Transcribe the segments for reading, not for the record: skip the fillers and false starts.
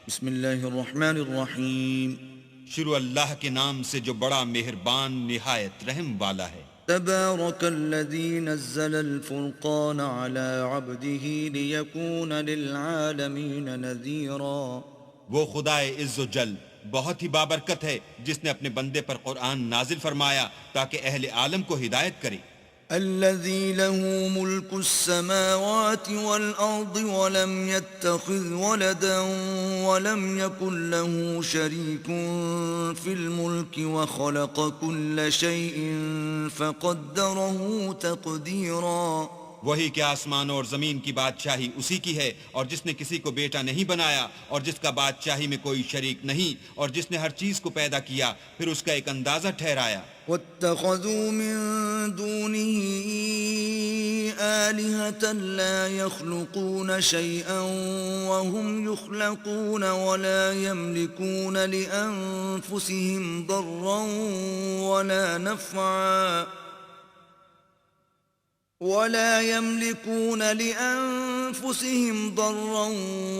بسم اللہ الرحمن الرحیم. شروع اللہ کے نام سے جو بڑا مہربان نہایت رحم والا ہے۔ تبارک الذی نزل الفرقان على عبده ليكون للعالمین نذیرا. وہ خدائے عز و جل بہت ہی بابرکت ہے جس نے اپنے بندے پر قرآن نازل فرمایا تاکہ اہل عالم کو ہدایت کرے۔ الذي له ملك السماوات والأرض ولم يتخذ ولدا ولم يكن له شريك في الملك وخلق كل شيء فقدره تقديرا. وہی کہ آسمانوں اور زمین کی بادشاہی اسی کی ہے، اور جس نے کسی کو بیٹا نہیں بنایا اور جس کا بادشاہی میں کوئی شریک نہیں، اور جس نے ہر چیز کو پیدا کیا پھر اس کا ایک اندازہ ٹھہرایا۔ واتخذوا من دونه آلهة لا يخلقون شيئا وهم يخلقون ولا يملكون لأنفسهم ضرا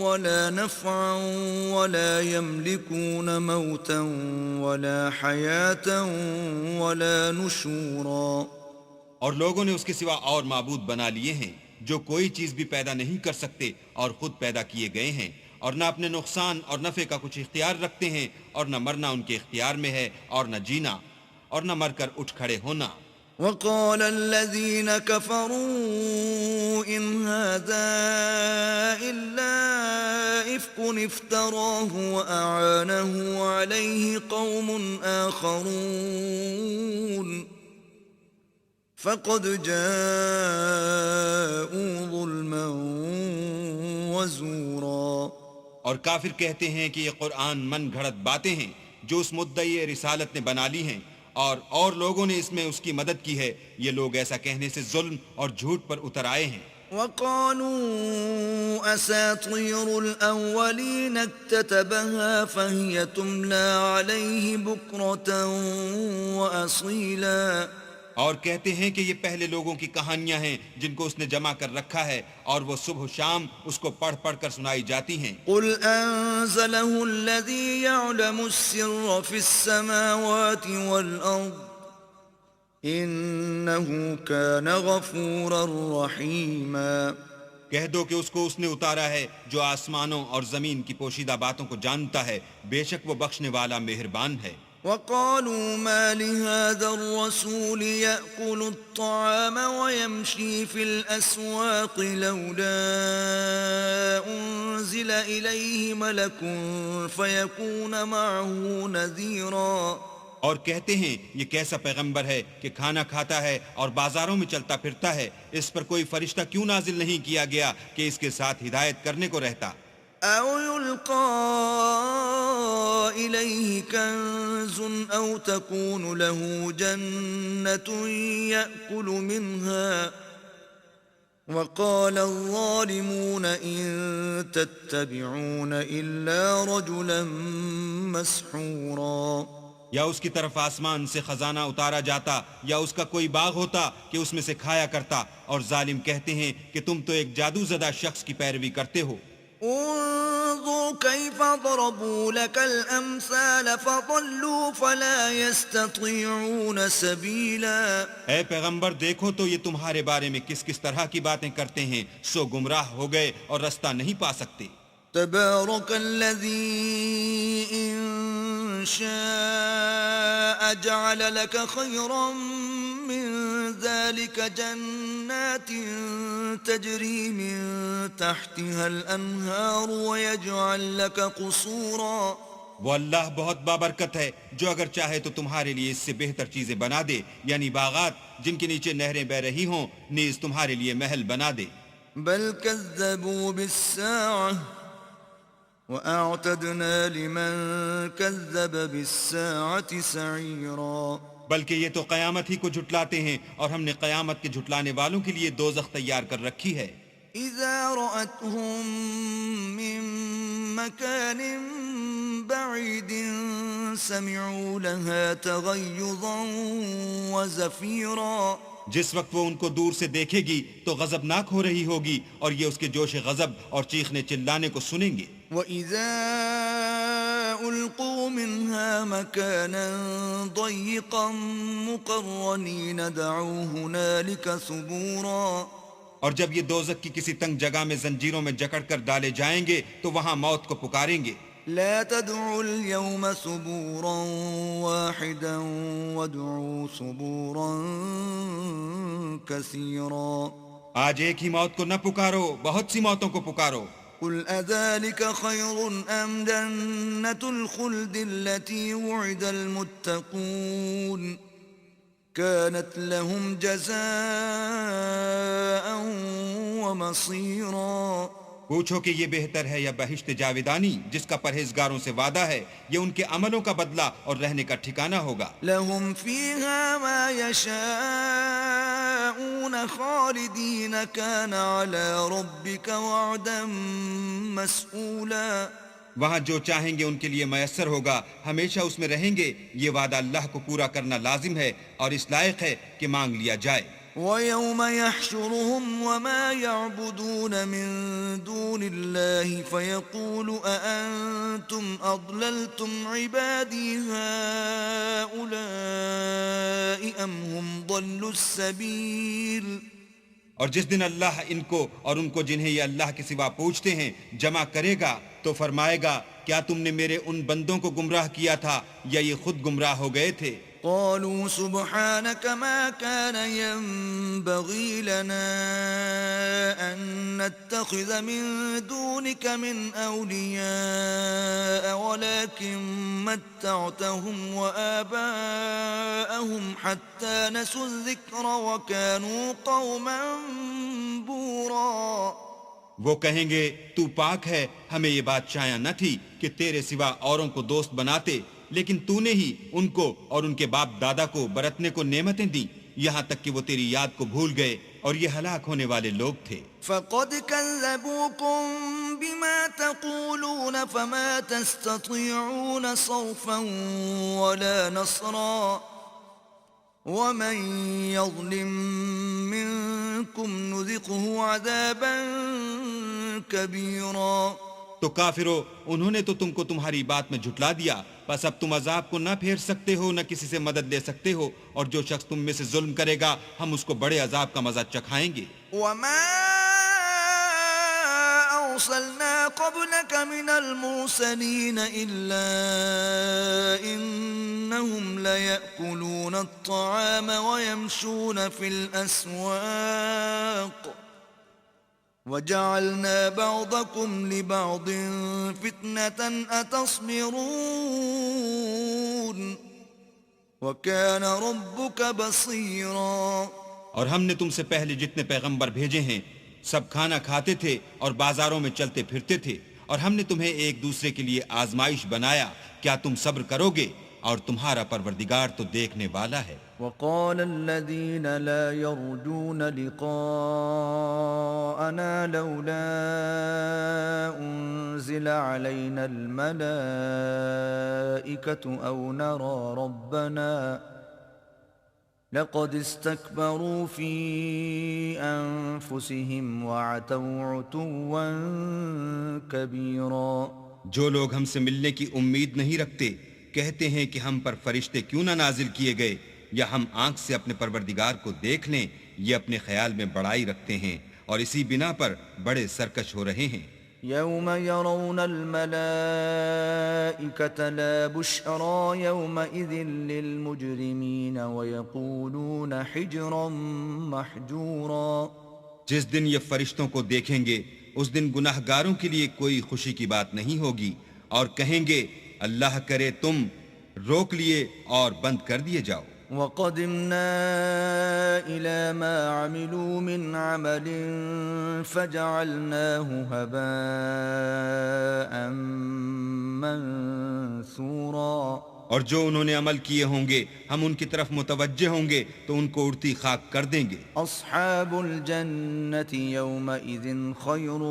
ولا نفعا ولا يملكون موتا ولا حياة ولا نشورا. اور لوگوں نے اس کے سوا اور معبود بنا لیے ہیں جو کوئی چیز بھی پیدا نہیں کر سکتے اور خود پیدا کیے گئے ہیں، اور نہ اپنے نقصان اور نفع کا کچھ اختیار رکھتے ہیں، اور نہ مرنا ان کے اختیار میں ہے اور نہ جینا، اور نہ مر کر اٹھ کھڑے ہونا۔ وقال الذين كفروا إن هذا إلا إفك افتراه وأعانه عليه قوم آخرون فقد جاءوا ظلما وزورا. اور کافر کہتے ہیں کہ یہ قرآن من گھڑت باتیں ہیں جو اس مدعی رسالت نے بنا لی ہیں، اور لوگوں نے اس میں اس کی مدد کی ہے۔ یہ لوگ ایسا کہنے سے ظلم اور جھوٹ پر اتر آئے ہیں۔ وقالوا أساطير الأولين اكتتبها فهي تملى عليه بكرة وأصيلا. اور کہتے ہیں کہ یہ پہلے لوگوں کی کہانیاں ہیں جن کو اس نے جمع کر رکھا ہے، اور وہ صبح و شام اس کو پڑھ پڑھ کر سنائی جاتی ہیں۔ قل أنزله الذي يعلم السر في السماوات والأرض إنه كان غفورا رحيما. کہہ دو کہ اس کو اس نے اتارا ہے جو آسمانوں اور زمین کی پوشیدہ باتوں کو جانتا ہے، بے شک وہ بخشنے والا مہربان ہے۔ وقالوا ما لهذا الرسول يأكل الطعام ويمشي في الأسواق لولا أنزل إليه ملك فيكون معه نذيرا. اور کہتے ہیں یہ کیسا پیغمبر ہے کہ کھانا کھاتا ہے اور بازاروں میں چلتا پھرتا ہے، اس پر کوئی فرشتہ کیوں نازل نہیں کیا گیا کہ اس کے ساتھ ہدایت کرنے کو رہتا؟ أو يلقى إليه كنز أو تكون له جنة يأكل منها. وقال الظالمون إن تتبعون إلا رجلا مسحورا. یا اس کی طرف آسمان سے خزانہ اتارا جاتا، یا اس کا کوئی باغ ہوتا کہ اس میں سے کھایا کرتا، اور ظالم کہتے ہیں کہ تم تو ایک جادو زدہ شخص کی پیروی کرتے ہو۔ انظر كيف ضربوا لك الأمثال فضلوا فلا يستطيعون سبيلا. اے پیغمبر دیکھو تو یہ تمہارے بارے میں کس کس طرح کی باتیں کرتے ہیں، سو گمراہ ہو گئے اور رستہ نہیں پا سکتے۔ تبارك الذي إن شاء جعل لك خيرا من ذلك جنات تجري من تحتها الأنهار ويجعل لك قصورا. وہ اللہ بہت بابرکت ہے جو اگر چاہے تو تمہارے لیے اس سے بہتر چیزیں بنا دے، یعنی باغات جن کے نیچے نہریں بہ رہی ہوں، نیز تمہارے لیے محل بنا دے۔ بل كذبوا بالساعة وأعتدنا لمن كذب بالساعة سعيرا. بلکہ یہ تو قیامت ہی کو جھٹلاتے ہیں، اور ہم نے قیامت کے جھٹلانے والوں کے لیے دوزخ تیار کر رکھی ہے۔ إذا رأتهم من مكان بعيد سمعوا لها تغيظا وزفيرا. جس وقت وہ ان کو دور سے دیکھے گی تو غضبناک ہو رہی ہوگی اور یہ اس کے جوش غضب اور چیخنے چلانے کو سنیں گے. وَإِذَا أُلْقُوا مِنْهَا مَكَانًا ضَيِّقًا مُقَرَّنِينَ دَعُوا هُنَالِكَ ثُبُورًا. اور جب یہ دوزخ کی کسی تنگ جگہ میں زنجیروں میں جکڑ کر ڈالے جائیں گے تو وہاں موت کو پکاریں گے. لا تدعوا اليوم ثبورا واحدا وادعوا ثبورا كثيرا. آج ایک ہی موت کو نہ پکارو، بہت سی موتوں کو پکارو. قل أذلك خير أم جنة الخلد التي وعد المتقون كانت لهم جزاء ومصيرا. پوچھو کہ یہ بہتر ہے یا بہشت جاویدانی جس کا پرہیزگاروں سے وعدہ ہے، یہ ان کے عملوں کا بدلہ اور رہنے کا ٹھکانہ ہوگا. لهم فيها ما يشاءون خالدين كان على ربك وعدا مسئولا. وہاں جو چاہیں گے ان کے لیے میسر ہوگا، ہمیشہ اس میں رہیں گے. یہ وعدہ اللہ کو پورا کرنا لازم ہے اور اس لائق ہے کہ مانگ لیا جائے. وَيَوْمَ يَحْشُرُهُمْ وَمَا يَعْبُدُونَ مِن دُونِ اللَّهِ فَيَقُولُ أَأَنْتُمْ أَضْلَلْتُمْ عِبَادِي هَؤُلَاءِ أَمْ هُمْ ضَلُّوا السَّبِيلَ. اور جس دن اللہ ان کو اور ان کو جنہیں یہ اللہ کے سوا پوچھتے ہیں جمع کرے گا تو فرمائے گا کیا تم نے میرے ان بندوں کو گمراہ کیا تھا یا یہ خود گمراہ ہو گئے تھے؟ قالوا سبحانك ما كان ينبغي لنا أن نتخذ من دونك من أولياء ولكن متعتهم وآباءهم حتى نسوا الذكر وكانوا قوما بورا. وہ کہیں گے تو پاک ہے، ہمیں یہ بات شایع نہ تھی کہ تیرے سوا اوروں کو دوست بناتے، لیکن تو نے ہی ان کو اور ان کے باپ دادا کو برتنے کو نعمتیں دیں یہاں تک کہ وہ تیری یاد کو بھول گئے اور یہ ہلاک ہونے والے لوگ تھے. فقد كذبوكم بما تقولون فما تستطيعون صرفا ولا نصرا ومن يظلم منكم نذقه عذابا كبيرا. تو کافرو، انہوں نے تو تم کو تمہاری بات میں جھٹلا دیا، بس اب تم عذاب کو نہ پھیر سکتے ہو نہ کسی سے مدد لے سکتے ہو، اور جو شخص تم میں سے ظلم کرے گا ہم اس کو بڑے عذاب کا مزہ چکھائیں گے. وما أرسلنا قبلك من المرسلين إلا إنهم ليأكلون الطعام ويمشون في الأسواق وجعلنا بعضكم لبعض فتنة أتصبرون وكان ربك بصيرا. اور ہم نے تم سے پہلے جتنے پیغمبر بھیجے ہیں سب کھانا کھاتے تھے اور بازاروں میں چلتے پھرتے تھے، اور ہم نے تمہیں ایک دوسرے کے لیے آزمائش بنایا، کیا تم صبر کرو گے؟ اور تمہارا پروردگار تو دیکھنے والا ہے. وقال الذين لا يرجون لقاءنا لولا أنزل علينا الملائكة أو نرى ربنا لقد استكبروا في أنفسهم وعتوا عتوا كبيرا. جو لوگ ہم سے ملنے کی امید نہیں رکھتے کہتے ہیں کہ ہم پر فرشتے کیوں نہ نازل کیے گئے یا ہم آنکھ سے اپنے پروردگار کو دیکھ لیں. یہ اپنے خیال میں بڑائی رکھتے ہیں اور اسی بنا پر بڑے سرکش ہو رہے ہیں. يوم يرون الملائكة لا بشرى يومئذ للمجرمين ويقولون حجرا محجورا. جس دن یہ فرشتوں کو دیکھیں گے اس دن گناہ گاروں کے لیے کوئی خوشی کی بات نہیں ہوگی، اور کہیں گے اللہ کرے تم روک لیے اور بند کر دیے جاؤ. وَقَدِمْنَا إِلَى مَا عَمِلُوا مِنْ عَمَلٍ فَجَعَلْنَاهُ هَبَاءً مَنْثُورًا. اور جو انہوں نے عمل کیے ہوں گے ہم ان کی طرف متوجہ ہوں گے تو ان کو اڑتی خاک کر دیں گے. أَصْحَابُ الْجَنَّةِ يَوْمَئِذٍ خَيْرٌ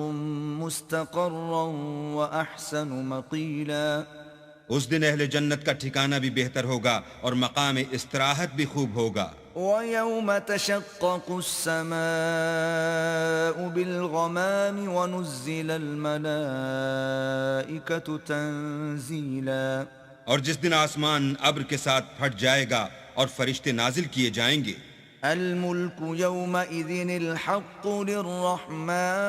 مُسْتَقَرًّا وَأَحْسَنُ مَقِيلًا. اس دن اہل جنت کا ٹھکانہ بھی بہتر ہوگا اور مقام استراحت بھی خوب ہوگا. ويوم تشقق السماء بالغمام ونزل الملائكة تنزيلا اور جس دن آسمان ابر کے ساتھ پھٹ جائے گا اور فرشتے نازل کیے جائیں گے. الملك يومئذ الحق للرحمن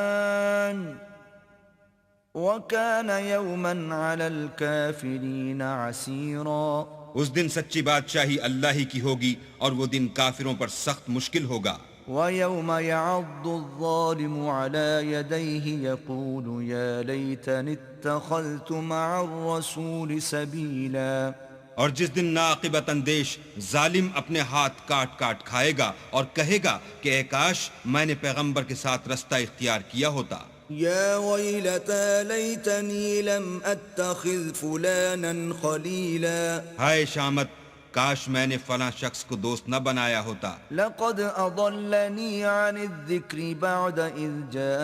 وكان يوما على الكافرين عسيرا اس دن سچی بادشاہی اللہ ہی کی ہوگی اور وہ دن کافروں پر سخت مشکل ہوگا. ويوم يعض الظالم على يديه يقول يا ليتني اتخذت مع الرسول سبيلا اور جس دن ناعاقبت اندیش ظالم اپنے ہاتھ کاٹ کاٹ کھائے گا اور کہے گا کہ اے کاش میں نے پیغمبر کے ساتھ رستہ اختیار کیا ہوتا. يا ويلتى ليتني لم اتخذ فلانا خليلا ہائے شامت، کاش میں نے فلاں شخص کو دوست نہ بنایا ہوتا. لقد اضلني عن الذكر بعد اذ جاءني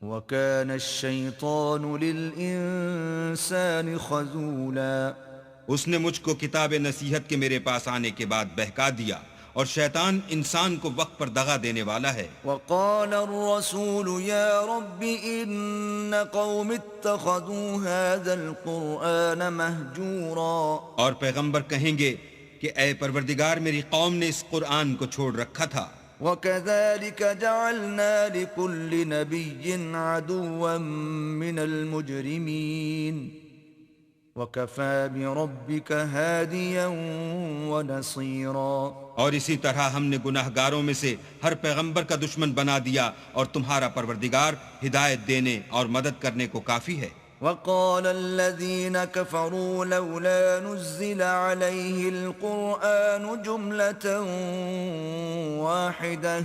وكان الشيطان للانسان خذولا اس نے مجھ کو کتاب نصیحت کے میرے پاس آنے کے بعد بہکا دیا اور شیطان انسان کو وقت پر دغا دینے والا ہے. وقال الرسول يا رب ان قوم اتخذوا هذا القرآن مهجورا اور پیغمبر کہیں گے کہ اے پروردگار میری قوم نے اس قرآن کو چھوڑ رکھا تھا. وكذلك جعلنا لكل نبي عدوا من المجرمين وكفى بربك هاديا ونصيرا اور اسی طرح ہم نے گناہ گاروں میں سے ہر پیغمبر کا دشمن بنا دیا اور تمہارا پروردگار ہدایت دینے اور مدد کرنے کو کافی ہے. وقال الذين كفروا لولا نزل عليه القرآن جملة واحدة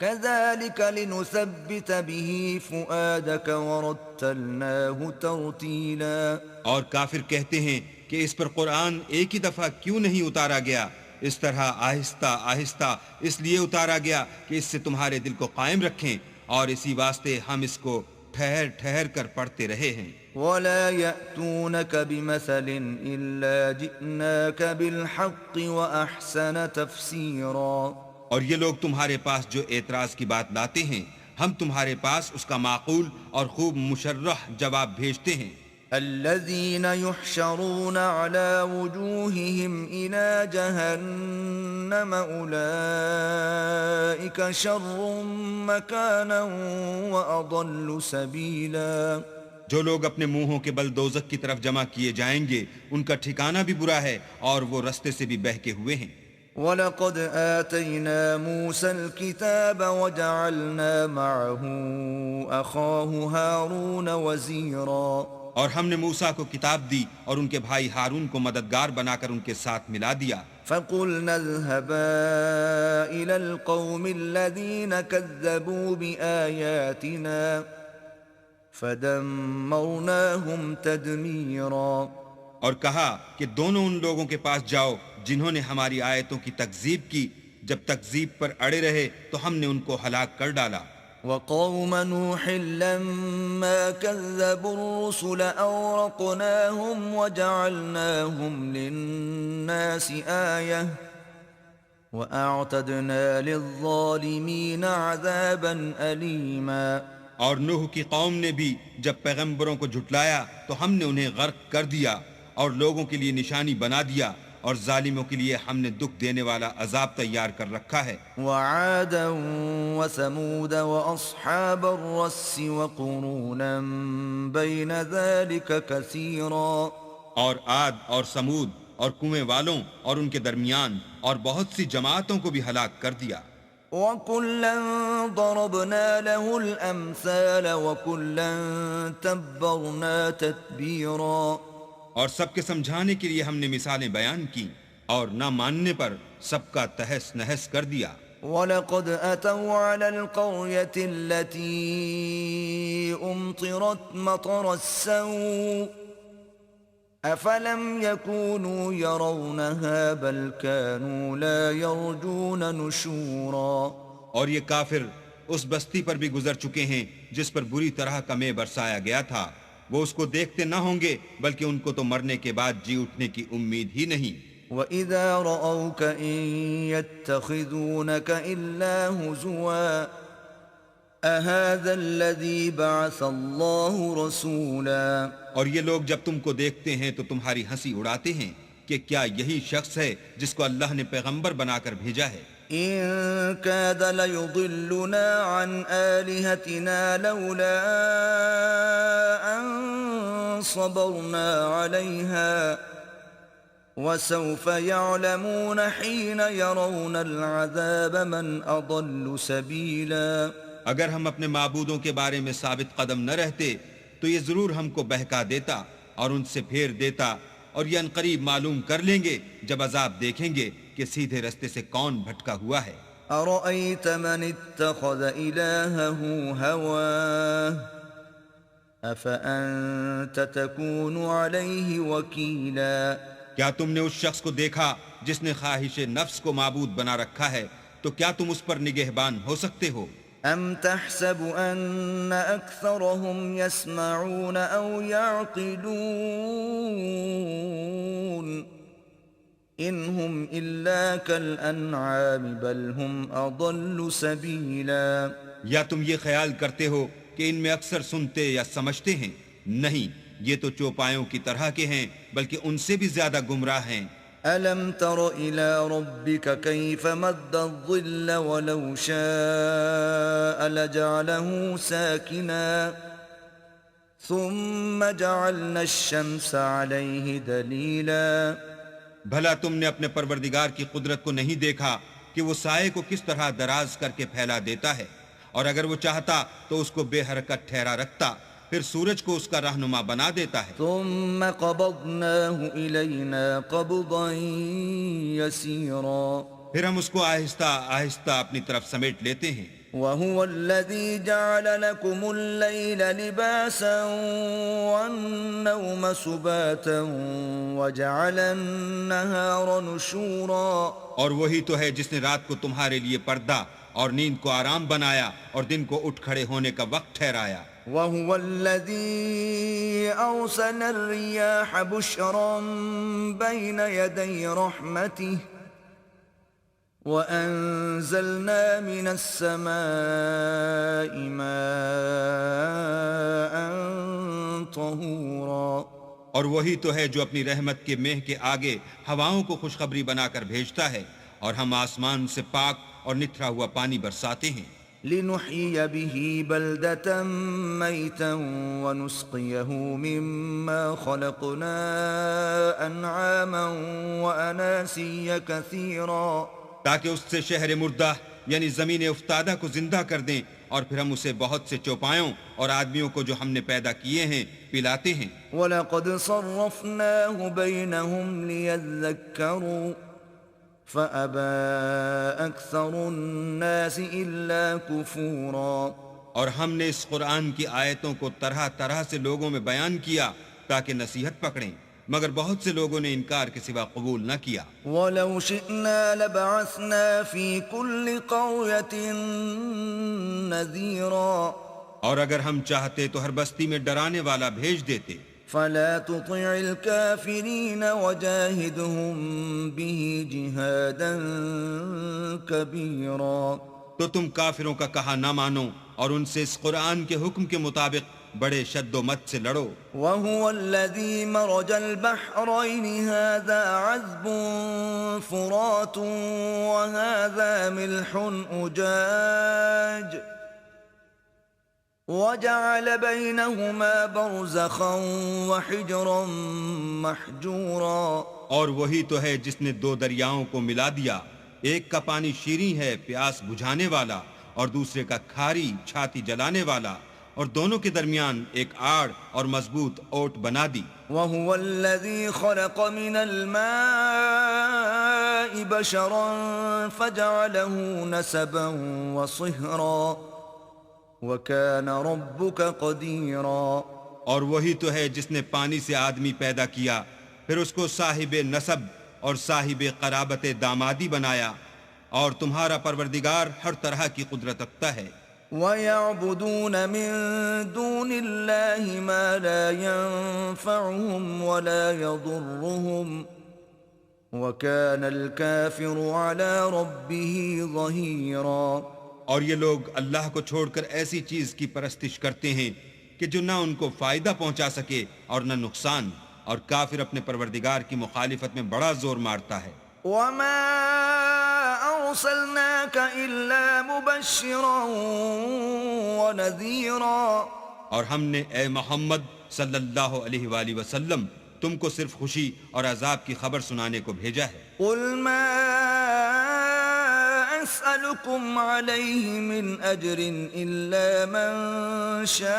كذلك لنثبت به فؤادك ورتلناه ترتيلا اور کافر کہتے ہیں کہ اس پر قرآن ایک ہی دفعہ کیوں نہیں اتارا گیا، اس طرح آہستہ آہستہ اس لیے اتارا گیا کہ اس سے تمہارے دل کو قائم رکھیں، اور اسی واسطے ہم اس کو ٹھہر ٹھہر کر پڑھتے رہے ہیں. ولا يأتونك بمثل إلا جئناك بالحق وأحسن تفسيرا اور یہ لوگ تمہارے پاس جو اعتراض کی بات لاتے ہیں ہم تمہارے پاس اس کا معقول اور خوب مشرح جواب بھیجتے ہیں. الذين يحشرون على وجوههم إلى جهنم أولئك شر مكانا وأضل سبيلا جو لوگ اپنے منہوں کے بل دوزخ کی طرف جمع کیے جائیں گے ان کا ٹھکانہ بھی برا ہے اور وہ رستے سے بھی بہکے ہوئے ہیں. وَلَقَدْ آتَيْنَا مُوسَى الْكِتَابَ وَجَعَلْنَا مَعَهُ أَخَاهُ هَارُونَ وَزِيرًا اور ہم نے موسیٰ کو کتاب دی اور ان کے بھائی ہارون کو مددگار بنا کر ان کے ساتھ ملا دیا. فَقُلْنَا اذْهَبَا إِلَى الْقَوْمِ الَّذِينَ كَذَّبُوا بِآيَاتِنَا فَدَمَّرْنَاهُمْ تَدْمِيرًا اور کہا کہ دونوں ان لوگوں کے پاس جاؤ جنہوں نے ہماری آیتوں کی تکذیب کی، جب تکذیب پر اڑے رہے تو ہم نے ان کو ہلاک کر ڈالا. وقوم نوح لما كذبوا الرسل أورقناهم وجعلناهم للناس آية وأعتدنا للظالمين عذابا أليما اور نوح کی قوم نے بھی جب پیغمبروں کو جھٹلایا تو ہم نے انہیں غرق کر دیا اور لوگوں کے لیے نشانی بنا دیا، اور ظالموں کے لیے ہم نے دکھ دینے والا عذاب تیار کر رکھا ہے. وعادا وثمود واصحاب الرس وقرونا بين ذلك كثيرا اور عاد اور سمود اور کنویں والوں اور ان کے درمیان اور بہت سی جماعتوں کو بھی ہلاک کر دیا. وَكُلًّا ضَرَبْنَا لَهُ الْأَمْثَالَ وَكُلًّا تَبَّرْنَا تَتْبِيرًا اور سب کے سمجھانے کے لیے ہم نے مثالیں بیان کی اور نہ ماننے پر سب کا تہس نہس کر دیا. وَلَقَدْ أَتَوْا عَلَى الْقَرْيَةِ الَّتِي أُمْطِرَتْ مَطَرَ السَّوْءِ أَفَلَمْ يَكُونُوا يَرَوْنَهَا بَلْ كَانُوا لَا يَرْجُونَ نُشُورًا اور یہ کافر اس بستی پر بھی گزر چکے ہیں جس پر بری طرح کا مے برسایا گیا تھا، وہ اس کو دیکھتے نہ ہوں گے بلکہ ان کو تو مرنے کے بعد جی اٹھنے کی امید ہی نہیں۔ وَإِذَا رَأَوْكَ إِن يَتَّخِذُونَكَ إِلَّا هُزُوًا أَهَذَا الَّذِي بَعَثَ اللَّهُ رَسُولًا۔ اور یہ لوگ جب تم کو دیکھتے ہیں تو تمہاری ہنسی اڑاتے ہیں کہ کیا یہی شخص ہے جس کو اللہ نے پیغمبر بنا کر بھیجا ہے؟ إِن كَادَ لَيُضِلُّنَا عَنْ آلِهَتِنَا لَوْلَا أَن صَبَرْنَا عَلَيْهَا وَسَوْفَ يَعْلَمُونَ حِينَ يَرَوْنَ الْعَذَابَ مَنْ أَضَلُّ سَبِيلًا۔ اگر ہم اپنے معبودوں کے بارے میں ثابت قدم نہ رہتے تو یہ ضرور ہم کو بہکا دیتا اور ان سے پھیر دیتا، اور یہ عنقریب معلوم کر لیں گے جب عذاب دیکھیں گے کہ سیدھے رستے سے کون بھٹکا ہوا ہے۔ أَرَأَيْتَ مَنِ اتَّخَذَ إِلَٰهَهُ هَوَاهُ أَفَأَنتَ تَكُونُ عَلَيْهِ وَكِيلًا۔ کیا تم نے اس شخص کو دیکھا جس نے خواہش نفس کو معبود بنا رکھا ہے، تو کیا تم اس پر نگہبان ہو سکتے ہو؟ أَمْ تَحْسَبُ أَنَّ أَكْثَرَهُمْ يَسْمَعُونَ أَوْ يَعْقِلُونَ إِنْ هُمْ إِلَّا كَالْأَنْعَامِ بَلْ هُمْ أَضَلُّ سَبِيلًا۔ یا تم یہ خیال کرتے ہو کہ ان میں اکثر سنتے یا سمجھتے ہیں؟ نہیں، یہ تو چوپایوں کی طرح کے ہیں بلکہ ان سے بھی زیادہ گمراہ ہیں۔ أَلَمْ تَرَ إِلَىٰ رَبِّكَ كَيْفَ مَدَّ الظِّلَّ وَلَوْ شَاءَ لَجَعَلَهُ سَاكِنًا ثُمَّ جَعَلْنَا الشَّمْسَ عَلَيْهِ دَلِيلًا۔ بھلا تم نے اپنے پروردگار کی قدرت کو نہیں دیکھا کہ وہ سائے کو کس طرح دراز کر کے پھیلا دیتا ہے، اور اگر وہ چاہتا تو اس کو بے حرکت ٹھہرا رکھتا، پھر سورج کو اس کا رہنما بنا دیتا ہے۔ ثُمَّ قَبَضْنَاهُ إِلَيْنَا قَبْضًا يَسِيرًا۔ پھر ہم اس کو آہستہ آہستہ اپنی طرف سمیٹ لیتے ہیں۔ وَهُوَ الَّذِي جَعَلَ لَكُمُ اللَّيْلَ لِبَاسًا وَالنَّوْمَ سُبَاتًا وَجَعَلَ النَّهَارَ نُشُورًا۔ اور وہی تو ہے جس نے رات کو تمہارے لیے پردہ اور نیند کو آرام بنایا اور دن کو اٹھ کھڑے ہونے کا وقت ٹھہرایا۔ وَهُوَ الَّذِي أَرْسَلَ الرِّيَاحَ بُشْرًا بَيْنَ يَدَيْ رَحْمَتِهِ وَأَنزَلْنَا مِنَ السَّمَاءِ مَاءً طَهُورًا۔ اور وہی تو ہے جو اپنی رحمت کے مہ کے آگے ہواؤں کو خوشخبری بنا کر بھیجتا ہے، اور ہم آسمان سے پاک اور نتھرا ہوا پانی برساتے ہیں۔ لِنُحْيِيَ بِهِ بَلْدَةً مَيْتًا وَنُسْقِيَهُ مِمَّا خَلَقْنَا أَنْعَامًا وَأَنَاسِيَّ كَثِيرًا۔ تاکہ اس سے شہر مردہ یعنی زمین افتادہ کو زندہ کر دیں، اور پھر ہم اسے بہت سے چوپایوں اور آدمیوں کو جو ہم نے پیدا کیے ہیں پلاتے ہیں۔ وَلَقَدْ صَرَّفْنَاهُ بَيْنَهُمْ لِيَذَّكَّرُوا فَأَبَى أَكْثَرُ النَّاسِ إِلَّا كُفُورًا۔ اور ہم نے اس قرآن کی آیتوں کو طرح طرح سے لوگوں میں بیان کیا تاکہ نصیحت پکڑیں، مگر بہت سے لوگوں نے انکار کے سوا قبول نہ کیا۔ وَلَوْ شِئْنَا لَبَعَثْنَا فِي كُلِّ قَرْيَةٍ نَذِيرًا۔ اور اگر ہم چاہتے تو ہر بستی میں ڈرانے والا بھیج دیتے۔ فَلَا تُطِعِ الْكَافِرِينَ وَجَاهِدْهُمْ بِهِ جِهَادًا كَبِيرًا۔ تو تم کافروں کا کہا نہ مانو اور ان سے اس قرآن کے حکم کے مطابق بڑے شد و مت سے لڑو۔ وَهُوَ الَّذِي مَرَجَ الْبَحْرَيْنِ هَذَا عَذْبٌ فُرَاتٌ وَهَذَا مِلْحٌ أُجَاجٌ وَجَعَلَ بَيْنَهُمَا بَرْزَخًا وَحِجْرًا مَحْجُورًا۔ اور وہی تو ہے جس نے دو دریاؤں کو ملا دیا، ایک کا پانی شیریں ہے پیاس بجھانے والا، اور دوسرے کا کھاری چھاتی جلانے والا، اور دونوں کے درمیان ایک آڑ اور مضبوط اوٹ بنا دی۔ وَهُوَ الَّذِي خَلَقَ مِنَ الْمَاءِ بَشَرًا فَجَعَلَهُ نَسَبًا وَصِهْرًا وَكَانَ رَبُّكَ قَدِيرًا۔ اور وہی تو ہے جس نے پانی سے آدمی پیدا کیا، پھر اس کو صاحب نسب اور صاحب قرابت دامادی بنایا، اور تمہارا پروردگار ہر طرح کی قدرت رکھتا ہے۔ وَيَعْبُدُونَ مِن دُونِ اللَّهِ مَا لَا يَنفَعُهُمْ وَلَا يَضُرُّهُمْ وَكَانَ الْكَافِرُ عَلَى رَبِّهِ ظَهِيرًا۔ اور یہ لوگ اللہ کو چھوڑ کر ایسی چیز کی پرستش کرتے ہیں کہ جو نہ ان کو فائدہ پہنچا سکے اور نہ نقصان، اور کافر اپنے پروردگار کی مخالفت میں بڑا زور مارتا ہے۔ وَمَا أَرْسَلْنَاكَ إِلَّا مُبَشِّرًا وَنَذِيرًا۔ اور ہم نے اے محمد صلی اللہ علیہ وآلہ وسلم تم کو صرف خوشی اور عذاب کی خبر سنانے کو بھیجا ہے۔ قُلْ مَا أَسْأَلُكُمْ عَلَيْهِ مِنْ أَجْرٍ إِلَّا مَنْ شَاءَ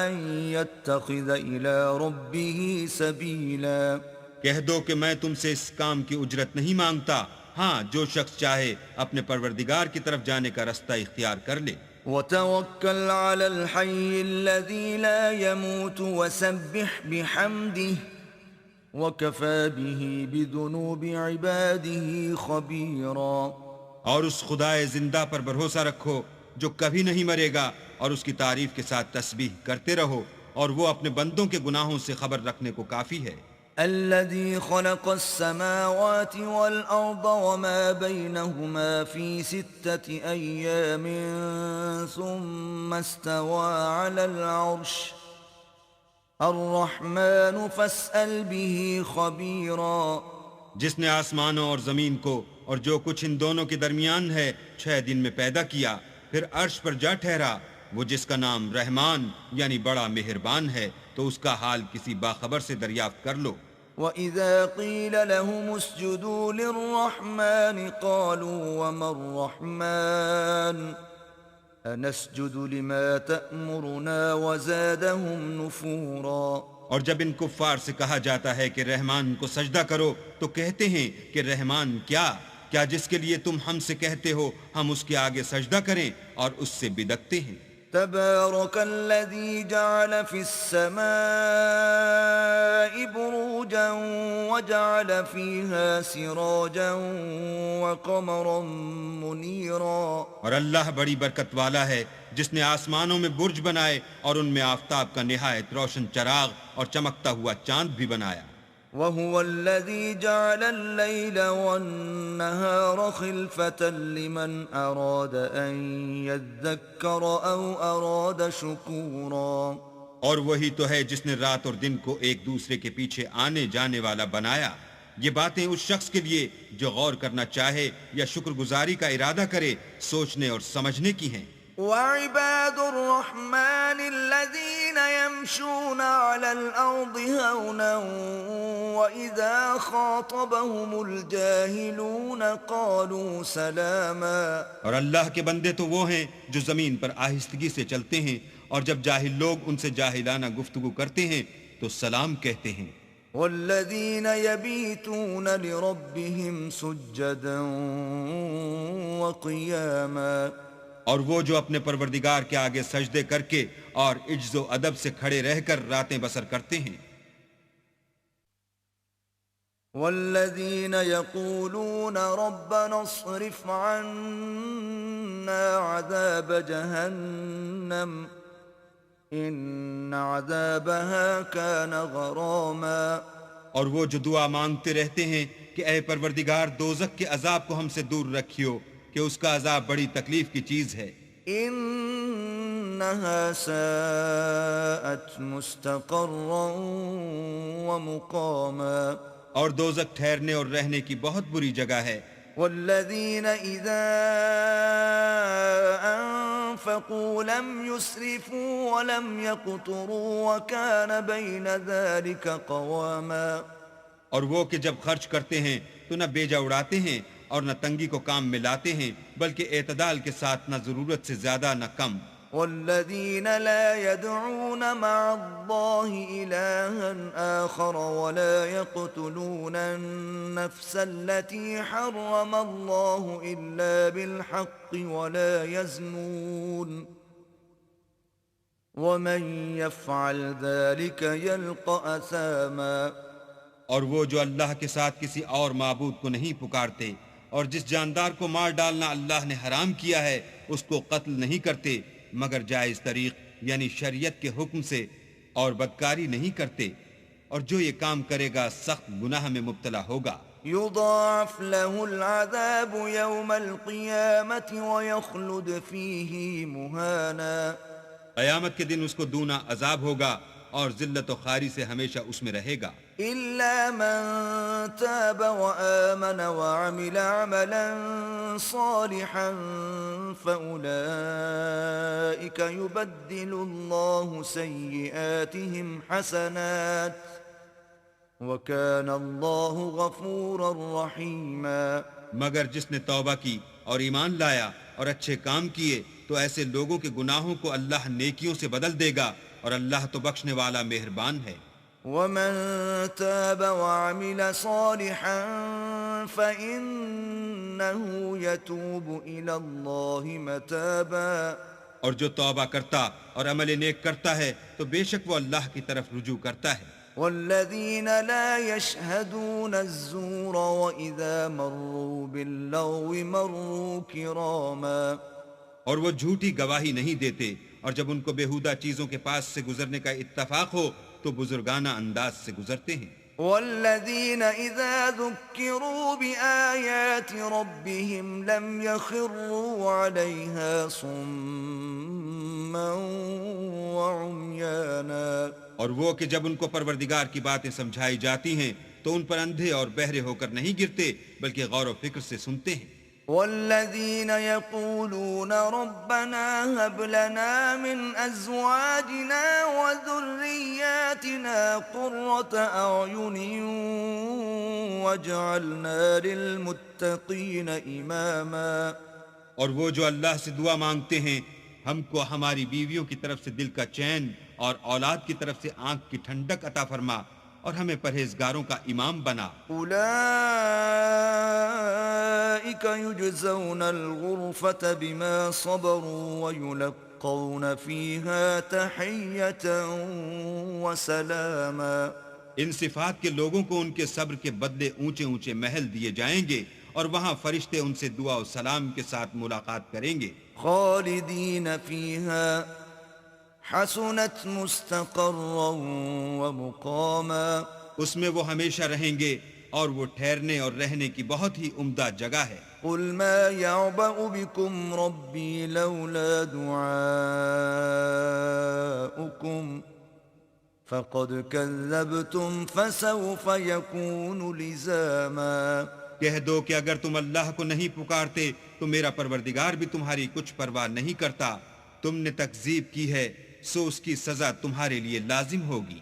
أَنْ يَتَّخِذَ إِلَى رَبِّهِ سَبِيلًا۔ کہہ دو کہ میں تم سے اس کام کی اجرت نہیں مانگتا، ہاں جو شخص چاہے اپنے پروردگار کی طرف جانے کا رستہ اختیار کر لے۔ وَتَوَكَّلْ عَلَى الْحَيِّ الَّذِي لَا يَمُوتُ وَسَبِّحْ بِحَمْدِهِ وَكَفَى بِهِ بِذُنُوبِ عِبَادِهِ خَبِيرًا۔ اور اس خدائے زندہ پر بھروسہ رکھو جو کبھی نہیں مرے گا، اور اس کی تعریف کے ساتھ تسبیح کرتے رہو، اور وہ اپنے بندوں کے گناہوں سے خبر رکھنے کو کافی ہے۔ الذي خلق السماوات والأرض وما بينهما في 6 أيام ثم استوى على العرش الرحمن فاسأل به خبيرا۔ جس نے آسمانوں اور زمین کو اور جو کچھ ان دونوں کے درمیان ہے 6 دن میں پیدا کیا، پھر عرش پر جا ٹھہرا، وہ جس کا نام رحمان یعنی بڑا مہربان ہے، تو اس کا حال کسی باخبر سے دریافت کر لو۔ وَإِذَا قِيلَ لَهُمُ اسْجُدُوا لِلرَّحْمَنِ قَالُوا وَمَا الرَّحْمَنُ أَنَسْجُدُ لِمَا تَأْمُرُنَا وَزَادَهُمْ نُفُورًا۔ اور جب ان کفار سے کہا جاتا ہے کہ رحمان کو سجدہ کرو تو کہتے ہیں کہ رحمان کیا جس کے لیے تم ہم سے کہتے ہو ہم اس کے آگے سجدہ کریں، اور اس سے بدکتے ہیں۔ تبارك الذي جعل في السماء بروجا وجعل فيها سراجا وقمرا منيرا۔ اور اللہ بڑی برکت والا ہے جس نے آسمانوں میں برج بنائے اور ان میں آفتاب کا نہایت روشن چراغ اور چمکتا ہوا چاند بھی بنایا۔ وَهُوَ الَّذِي جَعَلَ اللَّيْلَ وَالنَّهَارَ خِلْفَةً لِمَنْ أَرَادَ أَنْ يَذَّكَّرَ أَوْ أَرَادَ شُكُورًا۔ اور وہی تو ہے جس نے رات اور دن کو ایک دوسرے کے پیچھے آنے جانے والا بنایا۔ یہ باتیں اس شخص کے لیے جو غور کرنا چاہے یا شکر گزاری کا ارادہ کرے، سوچنے اور سمجھنے کی ہیں۔ وَعِبَادُ الرَّحْمَنِ الَّذِينَ يَمْشُونَ عَلَى الْأَرْضِ هَوْنًا وَإِذَا خَاطَبَهُمُ الْجَاهِلُونَ قَالُوا سَلَامًا۔ اور اللہ کے بندے تو وہ ہیں جو زمین پر آہستگی سے چلتے ہیں، اور جب جاہل لوگ ان سے جاہلانہ گفتگو کرتے ہیں تو سلام کہتے ہیں۔ وَالَّذِينَ يَبِيتُونَ لِرَبِّهِمْ سُجَّدًا وَقِيَامًا۔ اور وہ جو اپنے پروردگار کے آگے سجدے کر کے اور عجز و ادب سے کھڑے رہ کر راتیں بسر کرتے ہیں۔ والذین یقولون ربنا اصرف عنا عذاب جہنم ان عذابها كان غراما۔ اور وہ جو دعا مانگتے رہتے ہیں کہ اے پروردگار دوزخ کے عذاب کو ہم سے دور رکھیو کہ اس کا عذاب بڑی تکلیف کی چیز ہے۔ انها ساءت مستقرا ومقاما۔ اور دوزخ ٹھہرنے اور رہنے کی بہت بری جگہ ہے۔ والذین اذا انفقوا لم يسرفوا ولم يقتروا وكان بين ذلك قواما۔ اور وہ کہ جب خرچ کرتے ہیں تو نہ بیجا اڑاتے ہیں اور نہ تنگی کو کام میں لاتے ہیں، بلکہ اعتدال کے ساتھ نہ ضرورت سے زیادہ نہ کم۔ والذین لا يدعون مع الله إلها آخر ولا يقتلون النفس التي حرم الله إلا بالحق ولا يزنون ومن يفعل ذلك يلقى أثاما۔ اور وہ جو اللہ کے ساتھ کسی اور معبود کو نہیں پکارتے اور جس جاندار کو مار ڈالنا اللہ نے حرام کیا ہے اس کو قتل نہیں کرتے مگر جائز طریق یعنی شریعت کے حکم سے، اور بدکاری نہیں کرتے، اور جو یہ کام کرے گا سخت گناہ میں مبتلا ہوگا۔ يضاعف له العذاب يوم القيامة ويخلد فيه مهانا قیامت کے دن اس کو دونا عذاب ہوگا اور ذلت و خواری سے ہمیشہ اس میں رہے گا، إلا من تاب وآمن وعمل عملا صالحا فأولئك يبدل الله سيئاتهم حسنات وكان الله غفورا رحيما۔ مگر جس نے توبہ کی اور ایمان لایا اور اچھے کام کیے تو ایسے لوگوں کے گناہوں کو اللہ نیکیوں سے بدل دے گا، اور اللہ تو بخشنے والا مہربان ہے۔ ومن تاب وعمل صالحا فإنه يتوب إلى الله متابا۔ اور جو توبہ کرتا اور عمل نیک کرتا ہے تو بے شک وہ اللہ کی طرف رجوع کرتا ہے۔ والذين لا يشهدون الزور وإذا مروا باللغو مروا كراما۔ اور وہ جھوٹی گواہی نہیں دیتے، اور جب ان کو بےہودہ چیزوں کے پاس سے گزرنے کا اتفاق ہو تو بزرگانہ انداز سے گزرتے ہیں۔ والذين إذا ذكروا بآيات ربهم لم يخروا عليها صما وعميانا۔ اور وہ کہ جب ان کو پروردگار کی باتیں سمجھائی جاتی ہیں تو ان پر اندھے اور بہرے ہو کر نہیں گرتے بلکہ غور و فکر سے سنتے ہیں۔ والذين يقولون ربنا هب لنا من أزواجنا وذرياتنا قرة أعين واجعلنا للمتقين إماما۔ اور وہ جو اللہ سے دعا مانگتے ہیں، ہم کو ہماری بیویوں کی طرف سے دل کا چین اور اولاد کی طرف سے آنکھ کی ٹھنڈک عطا فرما، اور ہمیں پرہیزگاروں کا امام بنا۔ أولئك يجزون الغرفة بما صبروا ويلقون فيها تحية وسلاما۔ ان صفات کے لوگوں کو ان کے صبر کے بدلے اونچے اونچے محل دیے جائیں گے، اور وہاں فرشتے ان سے دعا و سلام کے ساتھ ملاقات کریں گے۔ خالدين فيها حسنت مستقرا ومقاما۔ اس میں وہ ہمیشہ رہیں گے، اور وہ ٹھہرنے اور رہنے کی بہت ہی عمدہ جگہ ہے۔ قل ما يعبأ بكم ربي لولا دعاؤكم فقد كذبتم فسوف يكون لزاما۔ کہہ دو کہ اگر تم اللہ کو نہیں پکارتے تو میرا پروردگار بھی تمہاری کچھ پرواہ نہیں کرتا، تم نے تکذیب کی ہے سو اس کی سزا تمہارے لیے لازم ہوگی۔